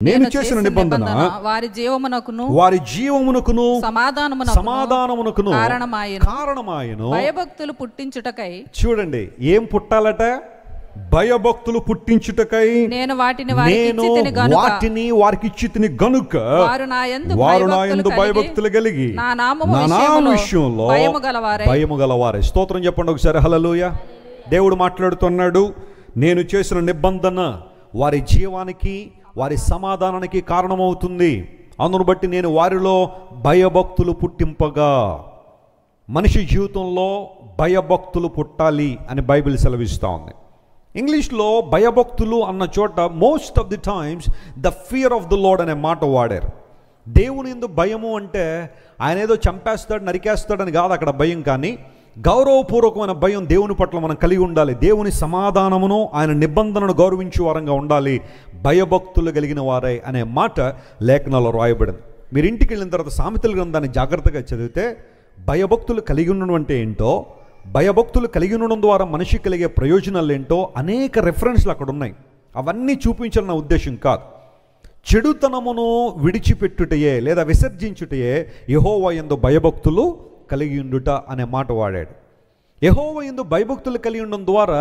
నేను చేసిన నిబంధన వారి జీవమునకును సమాధానమునకును కారణమాయెను. భయభక్తులు పుట్టించుటకై, చూడండి ఏం పుట్టాలట, భయభక్తులు పుట్టించుటకై నేను వాటిని వారికి ఇచ్చితిని గనుక వారు నా యందు భయభక్తులు కలిగి నా నామము విషయంలో భయము గలవారే. స్తోత్రం చెప్పండి ఒకసారి హల్లెలూయా. దేవుడు మాట్లాడుతున్నాడు, నేను చేసిన నిబంధన వారి జీవానికి వారి సమాధానానికి కారణమవుతుంది. అందును బట్టి నేను వారిలో భయభక్తులు పుట్టింపగా. మనిషి జీవితంలో భయభక్తులు పుట్టాలి అని బైబిల్ సెలవిస్తూ ఉంది. ఇంగ్లీష్లో భయభక్తులు అన్న చోట most of the times the fear of the lord అనే మాట వాడారు. దేవుని యందు భయము అంటే ఆయన ఏదో చంపేస్తాడు నరికేస్తాడని కాదు అక్కడ భయం, కానీ గౌరవపూర్వకమైన భయం దేవుని పట్ల మనం కలిగి ఉండాలి. దేవుని సమాధానమును ఆయన నిబంధనను గౌరవించే వారంగా ఉండాలి. భయభక్తులు కలిగిన వారే అనే మాట లేఖనాల్లో రాయబడింది. మీరు ఇంటికి వెళ్ళిన తర్వాత సామెతల గ్రంథాన్ని జాగ్రత్తగా చదివితే భయభక్తులు కలిగి ఉండడం అంటే ఏంటో, భయభక్తులు కలిగి ఉండడం ద్వారా మనిషికి కలిగే ప్రయోజనాలు ఏంటో అనేక రెఫరెన్స్లు అక్కడ ఉన్నాయి. అవన్నీ చూపించాలన్న ఉద్దేశం కాదు. చెడుతనమును విడిచిపెట్టుటయే లేదా విసర్జించుటయే యెహోవా యందు భయభక్తులు కలిగి ఉండుట అనే మాట వాడాడు. యెహోవా యందు భయభక్తులు కలిగి ఉండడం ద్వారా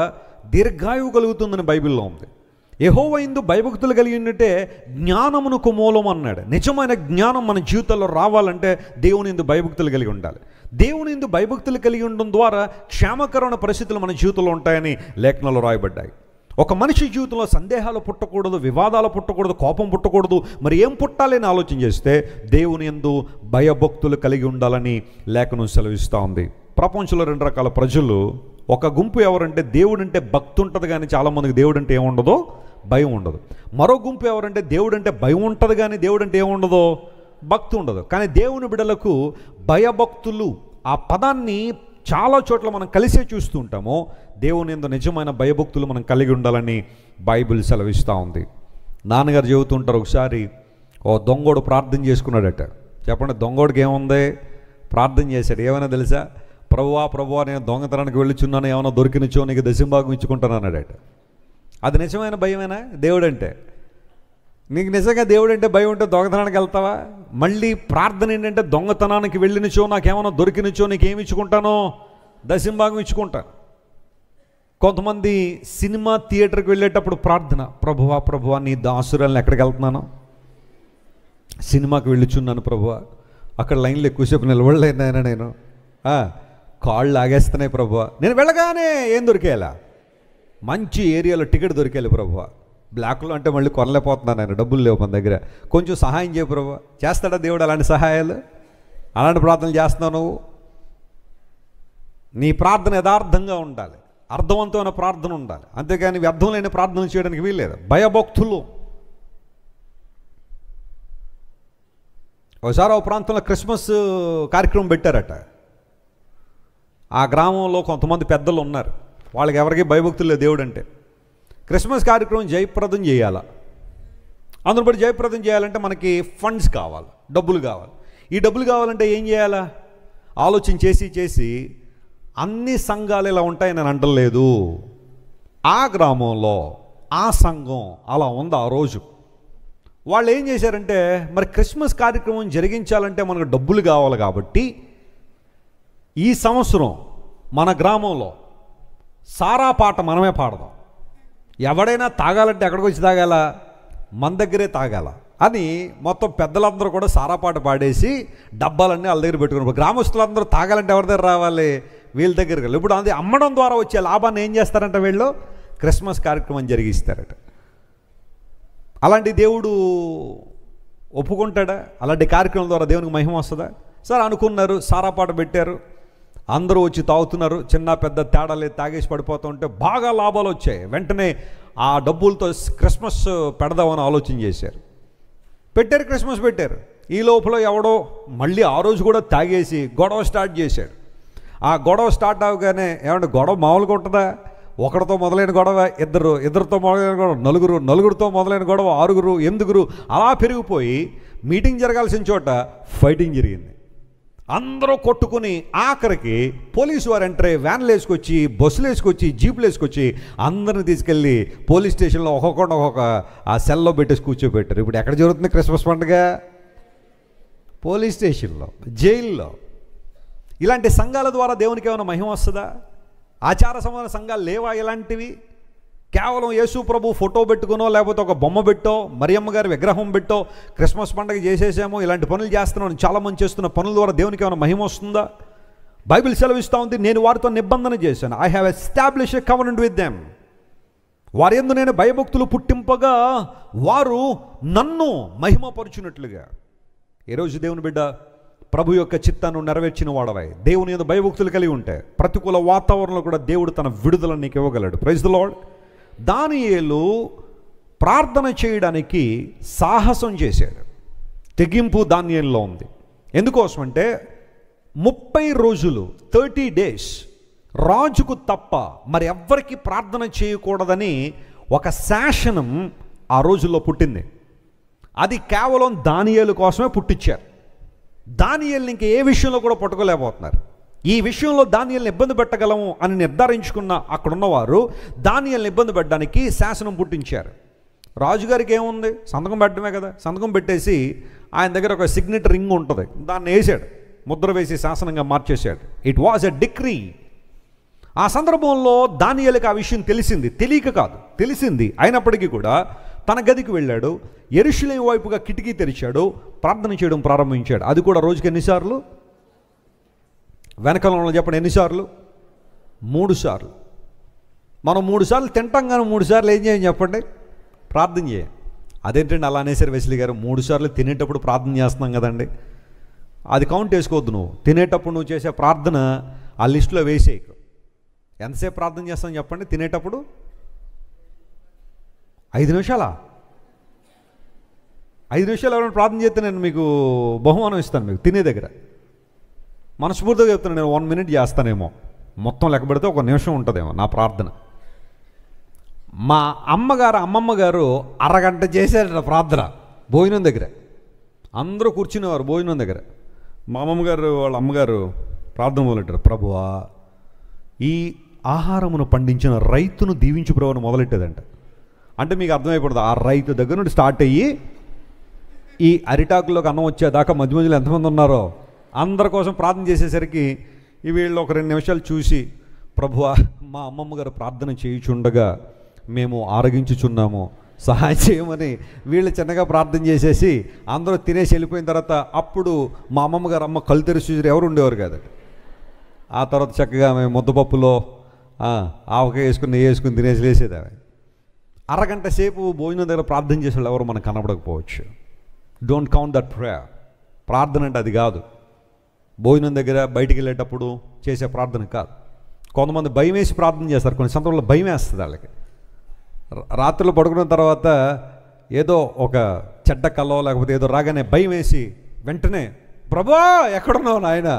దీర్ఘాయువు కలుగుతుందని బైబిల్లో ఉంది. యెహోవా యందు భయభక్తులు కలిగి ఉంటే జ్ఞానమునకు మూలం అన్నాడు. నిజమైన జ్ఞానం మన జీవితంలో రావాలంటే దేవుని యందు భయభక్తులు కలిగి ఉండాలి. దేవుని యందు భయభక్తులు కలిగి ఉండడం ద్వారా క్షేమకరమైన పరిస్థితులు మన జీవితంలో ఉంటాయని లేఖనాలు రాయబడ్డాయి. ఒక మనిషి జీవితంలో సందేహాలు పుట్టకూడదు, వివాదాలు పుట్టకూడదు, కోపం పుట్టకూడదు. మరి ఏం పుట్టాలి అని ఆలోచన చేస్తే దేవుని యందు భయభక్తులు కలిగి ఉండాలని లేఖనం సెలవిస్తూ ఉంది. ప్రపంచంలో రెండు రకాల ప్రజలు. ఒక గుంపు ఎవరంటే దేవుడు అంటే భక్తి ఉంటుంది, కానీ చాలామందికి దేవుడు అంటే ఏముండదో భయం ఉండదు. మరో గుంపు ఎవరంటే దేవుడు అంటే భయం ఉంటుంది, కానీ దేవుడు అంటే ఏముండదో భక్తి ఉండదు. కానీ దేవుని బిడ్డలకు భయభక్తులు ఆ పదాన్ని చాలా చోట్ల మనం కలిసే చూస్తూ ఉంటాము. దేవుని యందు నిజమైన భయభక్తులు మనం కలిగి ఉండాలని బైబిల్ సెలవిస్తూ ఉంది. నాన్నగారు చెబుతుంటారు, ఒకసారి ఓ దొంగోడు ప్రార్థన చేసుకున్నాడట. చెప్పండి, దొంగోడికి ఏముంది? ప్రార్థన చేశాడు. ఏమైనా తెలుసా? ప్రభువా నేను దొంగతనానికి వెళ్ళుచున్నాను, ఏమైనా దొరికినచో నీకు దశంభాగం ఇచ్చుకుంటాను అన్నాడట. అది నిజమైన భయమేనా? దేవుడంటే నీకు నిజంగా దేవుడు అంటే భయం ఉంటే దొంగతనానికి వెళ్తావా? మళ్ళీ ప్రార్థన ఏంటంటే దొంగతనానికి వెళ్ళినచో నాకేమైనా దొరికినచో నీకేమి ఇచ్చుకుంటానో దశంభాగం ఇచ్చుకుంటాను. కొంతమంది సినిమా థియేటర్కి వెళ్ళేటప్పుడు ప్రార్థన, ప్రభువా నీ దాసురాలను ఎక్కడికి వెళ్తున్నాను, సినిమాకి వెళ్ళుచున్నాను ప్రభువా, అక్కడ లైన్లో ఎక్కువసేపు నిలబడలేదైనా నేను, కాళ్ళు లాగేస్తున్నాయి ప్రభువా, నేను వెళ్ళగానే ఏం దొరికేలా మంచి ఏరియాలో టికెట్ దొరికేయాలి ప్రభువా, బ్లాక్లో అంటే మళ్ళీ కొనలేకపోతున్నాను నేను, డబ్బులు లేవు మన దగ్గర, కొంచెం సహాయం చేయ ప్రభువా. చేస్తాడా దేవుడు అలాంటి సహాయాలు? అలాంటి ప్రార్థనలు చేస్తున్నావు నువ్వు? నీ ప్రార్థన యథార్థంగా ఉండాలి, అర్థవంతమైన ప్రార్థన ఉండాలి, అంతేగాని వ్యర్థం లేని ప్రార్థనలు చేయడానికి వీల్లేదు. భయభక్తులు. ఒకసారి ఒక ప్రాంతంలో క్రిస్మస్ కార్యక్రమం పెట్టారట. ఆ గ్రామంలో కొంతమంది పెద్దలు ఉన్నారు, వాళ్ళకి ఎవరికి భయభక్తులు లేదు దేవుడు అంటే. క్రిస్మస్ కార్యక్రమం జయప్రదం చేయాలా, అందులో బట్టి జయప్రదం చేయాలంటే మనకి ఫండ్స్ కావాలి, డబ్బులు కావాలి. ఈ డబ్బులు కావాలంటే ఏం చేయాలా? ఆలోచన చేసి అన్ని సంఘాలు ఇలా ఉంటాయి నేను అంటలేదు, ఆ గ్రామంలో ఆ సంఘం అలా ఉంది ఆ రోజు. వాళ్ళు ఏం చేశారంటే, మరి క్రిస్మస్ కార్యక్రమం జరిగించాలంటే మనకు డబ్బులు కావాలి కాబట్టి ఈ సంవత్సరం మన గ్రామంలో సారా పాట మనమే పాడదాం, ఎవడైనా తాగాలంటే ఎక్కడికి వచ్చి తాగాల, మన దగ్గరే తాగాల అని మొత్తం పెద్దలందరూ కూడా సారా పాట పాడేసి డబ్బాలన్నీ వాళ్ళ దగ్గర పెట్టుకున్నారు. గ్రామస్తులందరూ తాగాలంటే ఎవరి దగ్గర రావాలి? వీళ్ళ దగ్గరికి వెళ్ళి. ఇప్పుడు అది అమ్మడం ద్వారా వచ్చే లాభాన్ని ఏం చేస్తారంట వీళ్ళు? క్రిస్మస్ కార్యక్రమం జరిగిస్తారట. అలాంటి దేవుడు ఒప్పుకుంటాడా? అలాంటి కార్యక్రమం ద్వారా దేవునికి మహిమ వస్తుందా? సరే అనుకున్నారు, సారా పాట పెట్టారు, అందరూ వచ్చి తాగుతున్నారు, చిన్న పెద్ద తేడా లేదు, తాగేసి పడిపోతూ ఉంటే బాగా లాభాలు వచ్చాయి. వెంటనే ఆ డబ్బులతో క్రిస్మస్ పెడదామని ఆలోచన చేశారు, పెట్టారు, క్రిస్మస్ పెట్టారు. ఈ లోపల ఎవడో మళ్ళీ ఆ రోజు కూడా తాగేసి గొడవ స్టార్ట్ చేశాడు. ఆ గొడవ స్టార్ట్ అవగానే ఏమంటే గొడవ మామూలుగా ఉంటుందా? ఒకరితో మొదలైన గొడవ ఇద్దరితో మొదలైన గొడవ నలుగురితో మొదలైన గొడవ 6, 8 అలా పెరిగిపోయి మీటింగ్ జరగాల్సిన చోట ఫైటింగ్ జరిగింది. అందరూ కొట్టుకుని ఆఖరికి పోలీసు వారు ఎంటర్ అయ్యి వ్యాన్లు వేసుకొచ్చి, బస్సులు వేసుకొచ్చి, జీపులు వేసుకొచ్చి అందరిని తీసుకెళ్ళి పోలీస్ స్టేషన్లో ఒక్కొక్క ఆ సెల్లో పెట్టేసి కూర్చోబెట్టారు. ఇప్పుడు ఎక్కడ జరుగుతుంది క్రిస్మస్ పండుగ? పోలీస్ స్టేషన్లో, జైల్లో. ఇలాంటి సంఘాల ద్వారా దేవునికి ఏమైనా మహిమ వస్తుందా? ఆచార సమాన సంఘాలు లేవా ఇలాంటివి? కేవలం యేసు ప్రభు ఫోటో పెట్టుకునో, లేకపోతే ఒక బొమ్మ పెట్టో, మరియమ్మ గారి విగ్రహం పెట్టో క్రిస్మస్ పండుగ చేసేసామో, ఇలాంటి పనులు చేస్తున్నాం. చాలామంది చేస్తున్న పనుల ద్వారా దేవునికి ఏమైనా మహిమ వస్తుందా? బైబిల్ సెలవిస్తూ ఉంది, నేను వారితో నిబంధన చేశాను. I have establish a covenant with them. వారి యందు నేను భయభక్తులు పుట్టింపగా వారు నన్ను మహిమపరుచున్నట్లుగా. ఈరోజు దేవుని బిడ్డ, ప్రభు యొక్క చిత్తాన్ని నెరవేర్చిన వాడవై దేవుని యందు భయభక్తులు కలిగి ఉంటే ప్రతికూల వాతావరణంలో కూడా దేవుడు తన విడుదలను నీకు ఇవ్వగలడు. Praise the Lord. దానియేలు ప్రార్థన చేయడానికి సాహసం చేశాడు. తెగింపు దానియేలులో ఉంది. ఎందుకోసం అంటే 30 రోజులు 30 days రాజుకు తప్ప మరి ఎవ్వరికి ప్రార్థన చేయకూడదని ఒక శాసనం ఆ రోజుల్లో పుట్టింది. అది కేవలం దానియేలు కోసమే పుట్టించారు. దానియేలుని ఇంక ఏ విషయంలో కూడా పట్టుకోలేకపోతున్నారు. ఈ విషయంలో దానియేలుని ఇబ్బంది పెట్టగలము అని నిర్ధారించుకున్న అక్కడున్నవారు దానియేలుని ఇబ్బంది పెట్టడానికి శాసనం పుట్టించారు. రాజుగారికి ఏముంది? సంతకం పెట్టడమే కదా. సంతకం పెట్టేసి ఆయన దగ్గర ఒక సిగ్నేచర్ రింగ్ ఉంటుంది, దాన్ని వేసాడు, ముద్ర వేసి శాసనంగా మార్చేశాడు. It was a decree. ఆ సందర్భంలో దానియేలుకి ఆ విషయం తెలిసింది. తెలియక కాదు, తెలిసింది. అయినప్పటికీ కూడా తన గదికి వెళ్ళాడు, యెరూషలేము వైపుగా కిటికీ తెరిచాడు, ప్రార్థన చేయడం ప్రారంభించాడు. అది కూడా రోజుకి ఎన్నిసార్లు? వెనకాలంలో చెప్పండి, ఎన్నిసార్లు? 3 సార్లు. మనం 3 సార్లు తింటాం, కానీ 3 సార్లు ఏం చేయం చెప్పండి? ప్రార్థన చేయం. అదేంటండి అలా అనేసారు వెస్లీ గారు? 3 సార్లు తినేటప్పుడు ప్రార్థన చేస్తున్నాం కదండి. అది కౌంట్ వేసుకోవద్దు. నువ్వు తినేటప్పుడు నువ్వు చేసే ప్రార్థన ఆ లిస్టులో వేసేయకు. ఎంతసేపు ప్రార్థన చేస్తాను చెప్పండి తినేటప్పుడు? 5 నిమిషాలా? 5 నిమిషాలు ఎవరైనా ప్రార్థన చేస్తే నేను మీకు బహుమానం ఇస్తాను. మీకు తినే దగ్గర మనస్ఫూర్తిగా చెప్తాను. నేను 1 minute చేస్తానేమో, మొత్తం లెక్క పెడితే 1 నిమిషం ఉంటుందేమో నా ప్రార్థన. మా అమ్మమ్మ గారు అరగంట చేశారట ప్రార్థన భోజనం దగ్గర. అందరూ కూర్చునేవారు భోజనం దగ్గర. మా అమ్మమ్మగారు వాళ్ళ అమ్మగారు ప్రార్థన మొదలెట్టారు. ప్రభువా, ఈ ఆహారమును పండించిన రైతును దీవించు ప్రభువును మొదలెట్టేదంట. అంటే మీకు అర్థమైపోతుంది, ఆ రైతు దగ్గర నుండి స్టార్ట్ అయ్యి ఈ అరిటాకుల్లోకి అన్నం వచ్చేదాకా మధ్య మధ్యలో ఎంతమంది ఉన్నారో అందరి కోసం ప్రార్థన చేసేసరికి ఈ వీళ్ళు ఒక 2 నిమిషాలు చూసి, ప్రభువా, మా అమ్మమ్మ గారు ప్రార్థన చేయుచుండగా మేము ఆరగించుచున్నాము, సహాయం చేయమని వీళ్ళు చిన్నగా ప్రార్థన చేసేసి అందరూ తినేసి వెళ్ళిపోయిన తర్వాత అప్పుడు మా అమ్మమ్మ గారు అమ్మ కళ్ళు తెరిచి చూసి ఎవరు ఉండేవారు కాదు. ఆ తర్వాత చక్కగా మేము ముద్దపప్పులో ఆవకాయ వేసుకుని నెయ్యి వేసుకుని తినేసి లేసేది. అవి అరగంట సేపు భోజనం దగ్గర ప్రార్థన చేసేవాళ్ళు ఎవరు మనకు కనబడకపోవచ్చు. Don't count that prayer. ప్రార్థన అంటే అది కాదు. భోజనం దగ్గర బయటికి వెళ్ళేటప్పుడు చేసే ప్రార్థన కాదు. కొంతమంది భయం వేసి ప్రార్థన చేస్తారు. కొన్ని సందర్భాల్లో భయం వేస్తుంది వాళ్ళకి. రాత్రులు పడుకున్న తర్వాత ఏదో ఒక చెడ్డ కల్లో లేకపోతే ఏదో రాగానే భయం వేసి వెంటనే, ప్రభువా ఎక్కడున్నావు నాయన,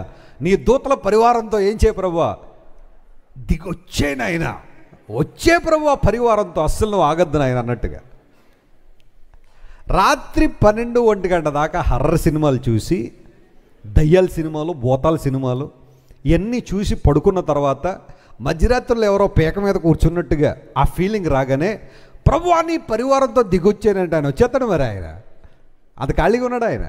నీ దూతల పరివారంతో ఏం చేయ ప్రభువా, దిగొచ్చే నాయన, వచ్చే ప్రభువా పరివారంతో, అస్సలు నువ్వు ఆగద్దు నాయన అన్నట్టుగా. రాత్రి 12-1 గంట దాకా హర్రర్ సినిమాలు చూసి, దయ్యాల సినిమాలు, భూతాల సినిమాలు ఇవన్నీ చూసి పడుకున్న తర్వాత మధ్యరాత్రులు ఎవరో పీక మీద కూర్చున్నట్టుగా ఆ ఫీలింగ్ రాగానే ప్రభువా నీ పరివారంతో దిగొచ్చానంటే ఆయన వచ్చేస్తాడు. మరి ఆయన అంత ఖాళీగా ఉన్నాడు. ఆయన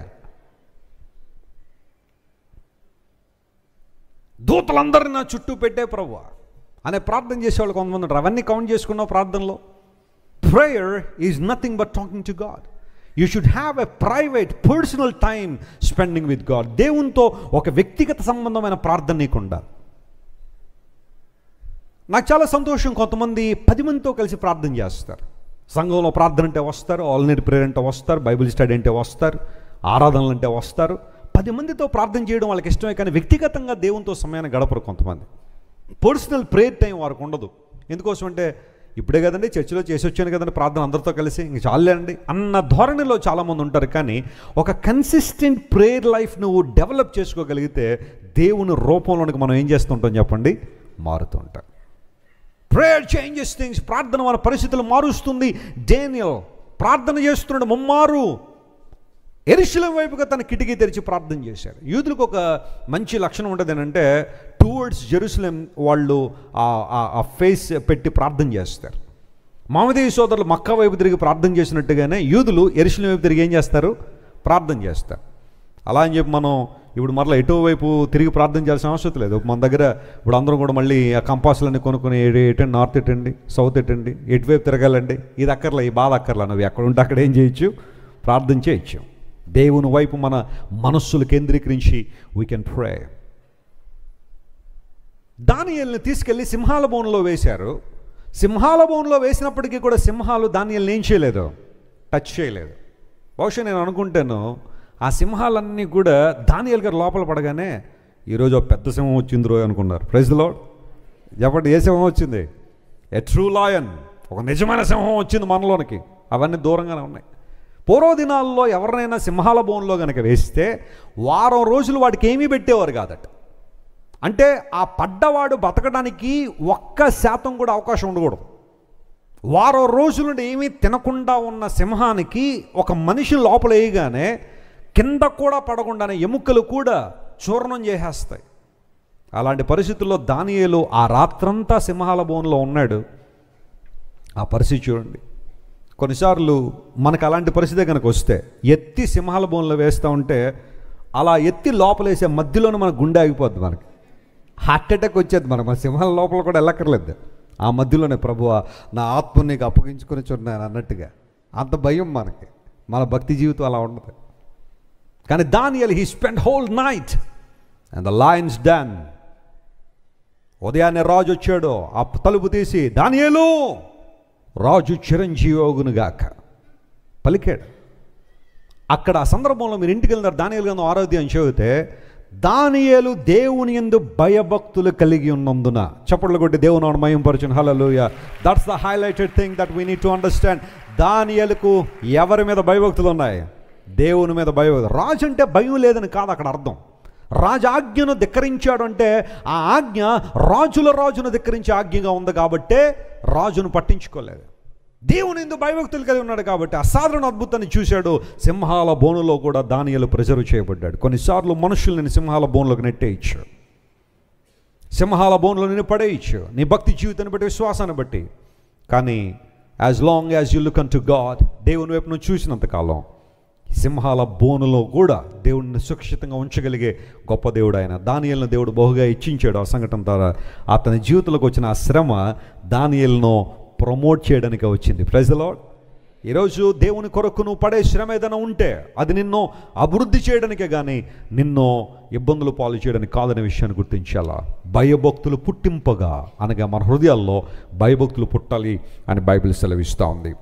దూతలందరినీ నా చుట్టూ పెట్టే ప్రభువా అనే ప్రార్థన చేసేవాళ్ళు కొంతమంది ఉంటారు. అవన్నీ కౌంట్ చేసుకున్నావు ప్రార్థనలో? Prayer is nothing but talking to God. You should have a private personal time spending with God. దేవునితో ఒక వ్యక్తిగత సంబంధమైన ప్రార్థన నీకు ఉండాలి. నాకు చాలా సంతోషం, కొంతమంది 10 మందితో కలిసి ప్రార్థన చేస్తారు. సంఘంలో ప్రార్థన అంటే వస్తారు, ఆల్ నైట్ ప్రేయర్ అంటే వస్తారు, బైబిల్ స్టడీ అంటే వస్తారు, ఆరాధనలు అంటే వస్తారు. 10 మందితో ప్రార్థన చేయడం వాళ్ళకి ఇష్టమే, కానీ వ్యక్తిగతంగా దేవునితో సమయాన్ని గడపరు. కొంతమంది పర్సనల్ ప్రేయర్ టైం వారికి ఉండదు. ఎందుకోసం అంటే ఇప్పుడే కదండి చర్చిలో చేసి వచ్చాను కదండి ప్రార్థన అందరితో కలిసి, ఇంక చాలండి అన్న ధోరణిలో చాలామంది ఉంటారు. కానీ ఒక కన్సిస్టెంట్ ప్రేయర్ లైఫ్ నువ్వు డెవలప్ చేసుకోగలిగితే దేవుని రూపంలోనికి మనం ఏం చేస్తుంటాం చెప్పండి? మారుతూ ఉంటాం. Prayer changes things. ప్రార్థన మన పరిస్థితులు మారుస్తుంది. డేనియల్ ప్రార్థన చేస్తున్నాడు ముమ్మారు. యెరూషలేము వైపుగా తన కిటికీ తెరిచి ప్రార్థన చేశారు. యూదులకు ఒక మంచి లక్షణం ఉంటుంది ఏంటంటే టువర్డ్స్ జెరూసలేం వాళ్ళు ఆ ఫేస్ పెట్టి ప్రార్థన చేస్తారు. మహమ్మదీయ సోదరులు మక్కా వైపు తిరిగి ప్రార్థన చేసినట్టుగానే యూదులు యెరూషలేం వైపు తిరిగి ఏం చేస్తారు? ప్రార్థన చేస్తారు. అలా అని చెప్పి మనం ఇప్పుడు మరలా ఎటో వైపు తిరిగి ప్రార్థన చేయాల్సిన అవసరం లేదు. మన దగ్గర ఇప్పుడు అందరం కూడా మళ్ళీ ఆ కంపాసులన్నీ కొనుక్కొని ఎటండి, నార్త్ ఎటండి, సౌత్ ఎటండి, ఎటువైపు తిరగాలండి, ఇది అక్కర్లే, ఈ బాధ అక్కర్లా, నువ్వు ఎక్కడ ఉంటే అక్కడ ఏం చేయొచ్చు? ప్రార్థన చేయొచ్చు. దేవుని వైపు మన మనస్సులు కేంద్రీకరించి వీ కెన్ ప్రే. దానియేలుని తీసుకెళ్ళి సింహాల బోన్లో వేశారు. సింహాల బోన్లో వేసినప్పటికీ కూడా సింహాలు దానియేలుని ఏం చేయలేదు? టచ్ చేయలేదు. బహుశా నేను అనుకుంటాను ఆ సింహాలన్నీ కూడా దానియేలు గారు లోపల పడగానే ఈరోజు ఒక పెద్ద సింహం వచ్చింది రోజు అనుకున్నారు. Praise the Lord. చెప్పండి, ఏ సింహం వచ్చింది? ఎ ట్రూ లయన్, ఒక నిజమైన సింహం వచ్చింది మనలోనికి. అవన్నీ దూరంగానే ఉన్నాయి. పూర్వదినాల్లో ఎవరినైనా సింహాల బోన్లో కనుక వేస్తే వారం రోజులు వాడికి ఏమీ పెట్టేవారు కాదట. అంటే ఆ పడ్డవాడు బతకడానికి 1% కూడా అవకాశం ఉండకూడదు. వారం రోజుల నుండి ఏమీ తినకుండా ఉన్న సింహానికి ఒక మనిషి లోపల వేయగానే కింద కూడా పడకుండానే ఎముకలు కూడా చూర్ణం చేసేస్తాయి. అలాంటి పరిస్థితుల్లో దానియేలు ఆ రాత్రంతా సింహాల బోన్లో ఉన్నాడు. ఆ పరిస్థితి చూడండి. కొన్నిసార్లు మనకు అలాంటి పరిస్థితి కనుక వస్తే ఎత్తి సింహాల బోన్లో వేస్తూ ఉంటే అలా ఎత్తి లోపలేసే మధ్యలోనే మన గుండె ఆగిపోద్ది, మనకి హార్ట్ అటాక్ వచ్చేది. మన సింహాల లోపల కూడా వెళ్ళక్కర్లేదు, ఆ మధ్యలోనే ప్రభువా నా ఆత్మని నీకు అప్పగించుకొని చున్నాను అన్నట్టుగా. అంత భయం మనకి. మన భక్తి జీవితం అలా ఉండదు. కానీ Daniel he spend whole night and the lions den. ఉదయాన్నే రాజు వచ్చాడు, ఆ తలుపు తీసి దానియేలు రాజు చిరంజీవోగునుగాక పలికాడు. అక్కడ ఆ సందర్భంలో మీరు ఇంటికి వెళ్ళినారు. దానియేలు గ్రంథం 6వ అధ్యాయం చదివితే దానియేలు దేవుని యందు భయభక్తులు కలిగి ఉన్నందున, చప్పట్లు కొట్టి దేవుని మహిమపరచును. Hallelujah. That's the highlighted thing that we need to understand. దానియేలుకు ఎవరి మీద భయభక్తులు ఉన్నాయి? దేవుని మీద భయభక్తులు. రాజు అంటే భయం లేదని కాదు అక్కడ అర్థం. రాజు ఆజ్ఞను ధిక్కరించాడు అంటే ఆ ఆజ్ఞ రాజును ధిక్కరించే ఆజ్ఞగా ఉంది కాబట్టే రాజును పట్టించుకోలేదు. దేవుని యందు భయభక్తులు కలిగి ఉన్నాడు కాబట్టి అసాధారణ అద్భుతాన్ని చూశాడు. సింహాల బోనులో కూడా దానియేలు ప్రిజర్వ్ చేయబడ్డాడు. కొన్నిసార్లు మనుషుల్ని సింహాల బోన్లోకి నెట్టేయచ్చు, సింహాల బోన్లో నిన్ను పడేయచ్చు, నీ భక్తి జీవితాన్ని బట్టి, విశ్వాసాన్ని బట్టి. కానీ as long as you look an to God, దేవుని వైపు నువ్వు చూసినంతకాలం సింహాల బోనులో కూడా దేవుడిని సురక్షితంగా ఉంచగలిగే గొప్ప దేవుడు ఆయన. దానియేలును దేవుడు బహుగా ఇచ్చించాడు. ఆ సంఘటన ద్వారా అతని జీవితంలోకి వచ్చిన ఆ శ్రమ దానియేలును ప్రమోట్ చేయడానికి వచ్చింది. Praise the Lord. ఈరోజు దేవుని కొరకు నువ్వు పడే శ్రమ ఏదైనా ఉంటే అది నిన్ను అభివృద్ధి చేయడానికే కానీ నిన్ను ఇబ్బందులు పాలు చేయడానికి కాదనే విషయాన్ని గుర్తించాలా. భయభక్తులు పుట్టింపగా అనగా మన హృదయాల్లో భయభక్తులు పుట్టాలి అని బైబిల్ సెలవిస్తూ ఉంది.